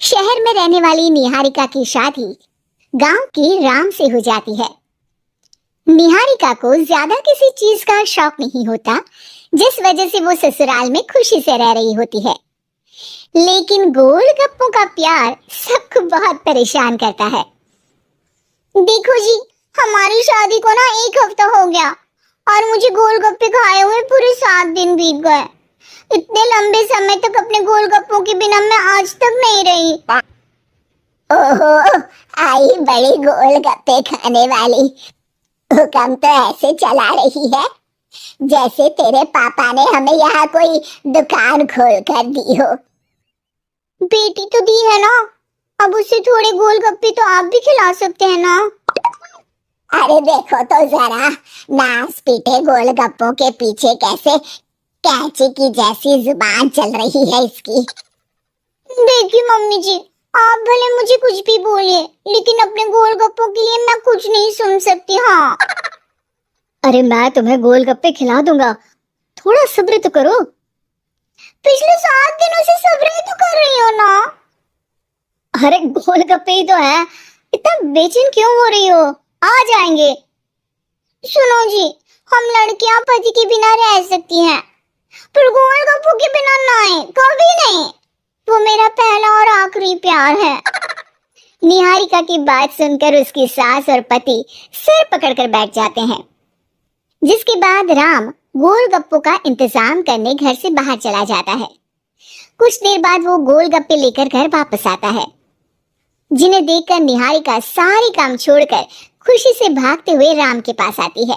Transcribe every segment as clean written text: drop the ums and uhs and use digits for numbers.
शहर में रहने वाली निहारिका की शादी गांव के राम से हो जाती है। निहारिका को ज्यादा किसी चीज का शौक नहीं होता, जिस वजह से वो ससुराल में खुशी से रह रही होती है। लेकिन गोलगप्पों का प्यार सबको बहुत परेशान करता है। देखो जी, हमारी शादी को ना 1 हफ्ता हो गया और मुझे गोलगप्पे खाए हुए पूरे 7 दिन बीत गए। इतने लंबे समय तक अपने गोलगप्पों के बिना मैं आज तक नहीं रही। ओहो, आई बड़ी गोलगप्पे खाने वाली। हुक्म तो ऐसे चला रही है जैसे तेरे पापा ने हमें यहाँ कोई दुकान खोल कर दी हो। बेटी तो दी है ना, अब उसे थोड़े गोलगप्पे तो आप भी खिला सकते हैं ना। अरे देखो तो जरा, नास पीटे गोलगप्पों के पीछे कैसे कैंची की जैसी जुबान चल रही है इसकी। देखिए मम्मी जी, आप भले मुझे कुछ भी बोलिए, लेकिन अपने गोलगप्पों के लिए मैं कुछ नहीं सुन सकती। हाँ, अरे मैं तुम्हें गोलगप्पे खिला दूंगा, थोड़ा सब्र तो करो। पिछले 7 दिनों से सब्र ही तो कर रही हो ना। अरे गोलगप्पे ही तो है, इतना बेचैन क्यों हो रही हो? आ जाएंगे। सुनो जी, हम लड़कियां पति के बिना रह सकती हैं, पर गोलगप्पों के बिना नहीं, कभी नहीं। वो मेरा पहला और आखिरी प्यार है। निहारिका की बात सुनकर उसकी सास और पति सिर पकड़कर बैठ जाते हैं। जिसके बाद राम गोलगप्पों का इंतजाम करने घर से बाहर चला जाता है। कुछ देर बाद वो गोलगप्पे लेकर घर वापस आता है, जिन्हें देखकर निहारिका सारे काम छोड़कर खुशी से भागते हुए राम के पास आती है।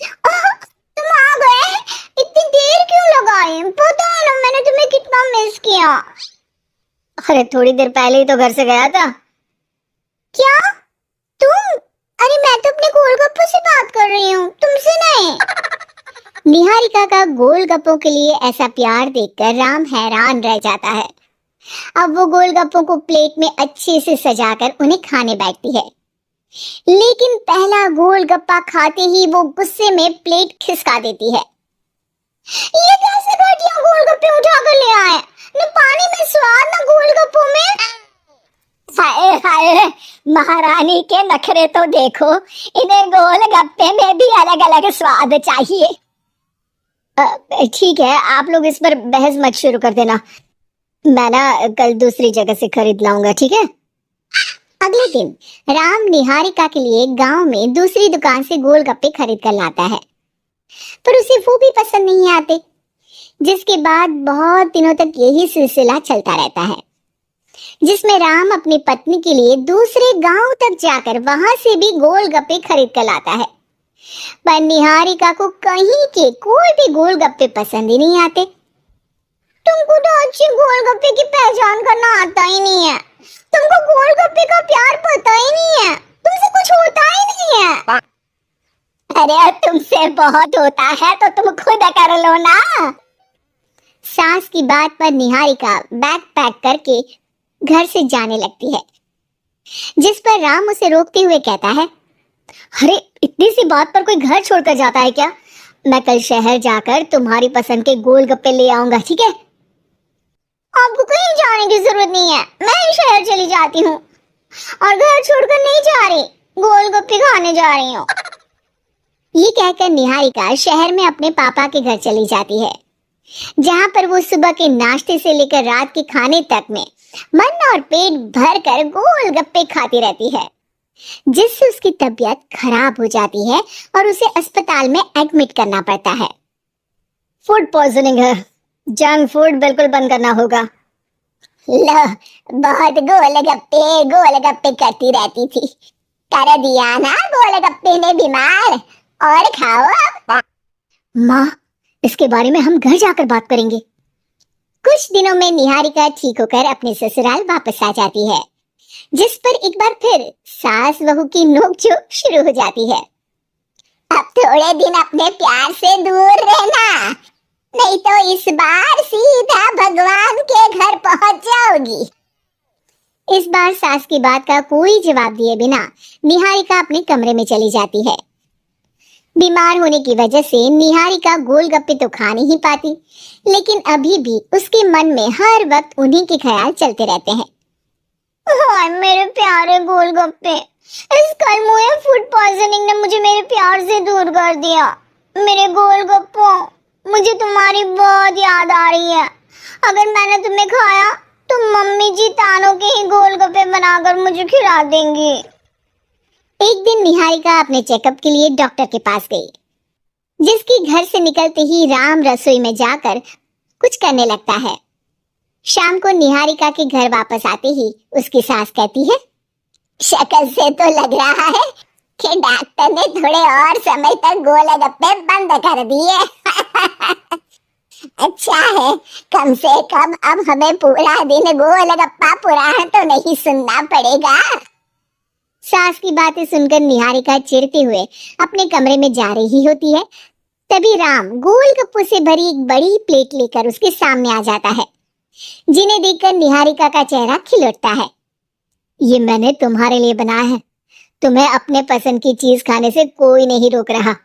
तुम आ गए? इतनी देर क्यों लगाई? पता है ना मैंने तुम्हें कितना मिस किया। अरे थोड़ी देर पहले ही तो घर से गया था। क्या तुम? अरे मैं तो अपने गोलगप्पों से बात कर रही हूँ, तुमसे नहीं। निहारिका का गोलगप्पों के लिए ऐसा प्यार देखकर राम हैरान रह जाता है। अब वो गोलगप्पों को प्लेट में अच्छे से सजाकर उन्हें खाने बैठती है, लेकिन पहला गोलगप्पा खाते ही वो गुस्से में प्लेट खिसका देती है। ये कैसे घटिया गोलगप्पे उठा कर ले आए? न पानी में स्वाद, न गोलगप्पों में। हाय हाय, महारानी के नखरे तो देखो, इन्हें गोलगप्पे में भी अलग अलग स्वाद चाहिए। ठीक है, आप लोग इस पर बहस मत शुरू कर देना, मैं ना कल दूसरी जगह से खरीद लाऊंगा, ठीक है? अगले दिन राम निहारिका के लिए गांव में दूसरी दुकान से गोलगप्पे खरीद कर लाता है, पर उसे वो भी पसंद नहीं आते। जिसके बाद बहुत दिनों तक यही सिलसिला चलता रहता है, जिसमें राम अपनी पत्नी के लिए दूसरे गांव तक जाकर वहां से भी गोलगप्पे खरीद कर लाता है, पर निहारिका को कहीं के कोई भी गोलगप्पे पसंद ही नहीं आते। तुमको तो अच्छे गोलगप्पे की पहचान करना आता ही नहीं है। तुमको गोलगप्पे का प्यार पता ही नहीं है, तुमसे कुछ होता ही नहीं है। अरे तुमसे बहुत होता है तो तुम खुद कर लो ना। सास की बात पर निहारिका बैग पैक करके घर से जाने लगती है, जिस पर राम उसे रोकते हुए कहता है, अरे इतनी सी बात पर कोई घर छोड़कर जाता है क्या? मैं कल शहर जाकर तुम्हारी पसंद के गोलगप्पे ले आऊंगा, ठीक है? आपको कहीं जाने की जरूरत नहीं है, मैं ही शहर चली जाती हूँ और घर छोड़कर नहीं जा रही, गोलगप्पे खाने जा रही हूँ। ये कहकर निहारिका शहर में अपने पापा के घर चली जाती है, जहाँ पर वो सुबह के नाश्ते से लेकर रात के खाने तक में मन और पेट भर कर गोलगप्पे खाती रहती है, जिससे उसकी तबीयत खराब हो जाती है और उसे अस्पताल में एडमिट करना पड़ता है। फूड पॉइजनिंग है, जंक फूड बिल्कुल बंद करना होगा। लो, बहुत गोलगप्पे करती रहती थी, कर दिया ना गोलगप्पे ने बीमार। और खाओ अब। माँ, इसके बारे में हम घर जाकर बात करेंगे। कुछ दिनों में निहारिका ठीक होकर अपने ससुराल वापस आ जाती है, जिस पर एक बार फिर सास बहू की नोकझोंक शुरू हो जाती है। अब थोड़े दिन अपने प्यार से दूर रहना, नहीं तो इस बार सीधा भगवान के घर पहुंच जाओगी। इस बार सास की बात का कोई जवाब दिए बिना निहारिका अपने कमरे में चली जाती है। बीमार होने की वजह से निहारिका गोलगप्पे तो खा नहीं पाती, लेकिन अभी भी उसके मन में हर वक्त उन्हीं के ख्याल चलते रहते हैं। हाय मेरे प्यारे गोलगप्पे, इस कल मुझे फूड पॉइजनिंग ने मुझे मेरे प्यार से दूर कर दिया। मेरे गोलगप्पों, मुझे तुम्हारी बहुत याद आ रही है। अगर मैंने तुम्हें खाया तो मम्मी जी तानों के ही गोलगप्पे बनाकर मुझे खिला देंगी। एक दिन निहारिका अपने चेकअप के लिए डॉक्टर के पास गई, जिसके घर से निकलते ही राम रसोई में जाकर कुछ करने लगता है। शाम को निहारिका के घर वापस आते ही उसकी सास कहती है, शक्ल से तो लग रहा है कि डॉक्टर ने थोड़े और समय तक गोलगप्पे बंद कर दिए। अच्छा है, कम से कम अब हमें पूरा दिन गोलगप्पा पुराण तो नहीं सुनना पड़ेगा। सास की बातें सुनकर निहारिका चिढ़ते हुए अपने कमरे में जा रही होती है। तभी राम गोलगप्पों से भरी एक बड़ी प्लेट लेकर उसके सामने आ जाता है, जिन्हें देखकर निहारिका का चेहरा खिल उठता है। ये मैंने तुम्हारे लिए बनाया है। तुम्हें अपने पसंद की चीज खाने से कोई नहीं रोक रहा।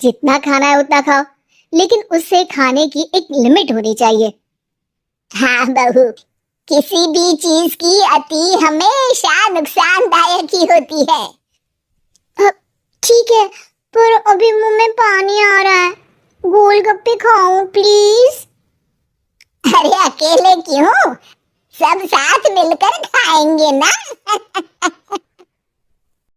जितना खाना है उतना खाओ, लेकिन उससे खाने की एक लिमिट होनी चाहिए। हाँ बहू, किसी भी चीज की अति हमेशा नुकसानदायक ही होती है। ठीक है, पर अभी मुंह में पानी आ रहा है। गोलगप्पे खाऊं प्लीज? अरे अकेले क्यों, सब साथ मिलकर खाएंगे ना।